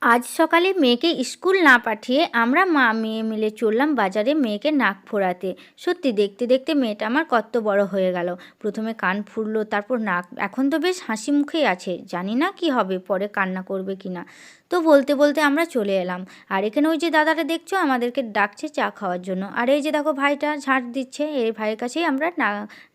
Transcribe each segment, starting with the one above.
আজ সকালে মেয়েকে স্কুল না পাঠিয়ে আমরা মা মেয়ে মিলে চললাম বাজারে মেয়েকে নাক ফোড়াতে। সত্যি দেখতে দেখতে মেয়েটা আমার কত বড় হয়ে গেল। প্রথমে কান ফুরলো, তারপর নাক। এখন তো বেশ হাসি মুখেই আছে, জানি না কি হবে, পরে কান্না করবে কিনা। তো বলতে বলতে আমরা চলে এলাম। আর এখানে ওই যে দাদাটা দেখছো আমাদেরকে ডাকছে চা খাওয়ার জন্য। আর এই যে দেখো ভাইটা ঝাঁট দিচ্ছে, এই ভাইয়ের কাছেই আমরা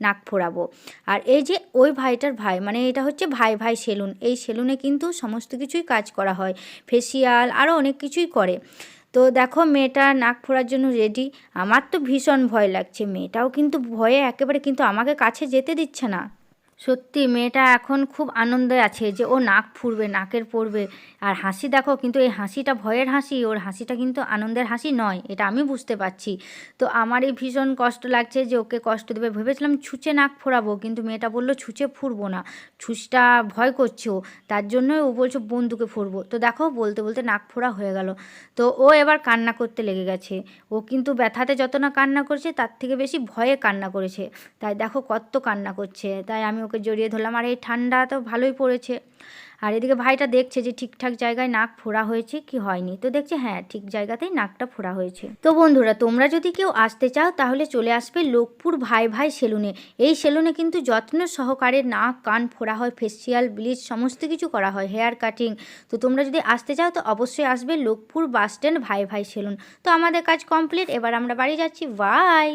নাক ফোড়াবো। আর এই যে ওই ভাইটার ভাই, মানে এটা হচ্ছে ভাই ভাই সেলুন। এই সেলুনে কিন্তু সমস্ত কিছুই কাজ করা হয়, ফেসিয়াল আরও অনেক কিছুই করে। তো দেখো মেয়েটা নাক ফোড়ার জন্য রেডি। আমার তো ভীষণ ভয় লাগছে, মেয়েটাও কিন্তু ভয়ে একেবারে কিন্তু আমাকে কাছে যেতে দিচ্ছে না। সত্যি মেয়েটা এখন খুব আনন্দে আছে যে ও নাক ফুঁড়বে, নাকের পড়বে। আর হাসি দেখো, কিন্তু এই হাসিটা ভয়ের হাসি, ওর হাসিটা কিন্তু আনন্দের হাসি নয়, এটা আমি বুঝতে পারছি। তো আমারই ভীষণ কষ্ট লাগছে যে ওকে কষ্ট দেবে। ভেবেছিলাম ছুঁচে নাক ফোড়াবো, কিন্তু মেয়েটা বললো ছুঁচে ফুঁড়বো না, ছুঁচটা ভয় করছে ও, তার জন্যই ও বলছে বন্দুকে ফুঁড়বো। তো দেখো বলতে বলতে নাক ফোড়া হয়ে গেল। তো ও এবার কান্না করতে লেগে গেছে। ও কিন্তু ব্যথাতে যত না কান্না করছে, তার থেকে বেশি ভয়ে কান্না করেছে। তাই দেখো কত কান্না করছে, তাই আমি ওকে জড়িয়ে ধরলাম। আর এই ঠান্ডা তো ভালোই পড়েছে। আর এদিকে ভাইটা দেখছে যে ঠিকঠাক জায়গায় নাক ফোড়া হয়েছে কি হয়নি। তো দেখছে হ্যাঁ, ঠিক জায়গাতেই নাকটা ফোড়া হয়েছে। তো বন্ধুরা, তোমরা যদি কেউ আসতে চাও তাহলে চলে আসবে লোকপুর ভাই ভাই সেলুনে। এই সেলুনে কিন্তু যত্ন সহকারে নাক কান ফোড়া হয়, ফেসিয়াল ব্লিচ সমস্ত কিছু করা হয়, হেয়ার কাটিং। তো তোমরা যদি আসতে চাও তো অবশ্যই আসবে লোকপুর বাস স্ট্যান্ড ভাই ভাই সেলুন। তো আমাদের কাজ কমপ্লিট, এবার আমরা বাড়ি যাচ্ছি। বাই।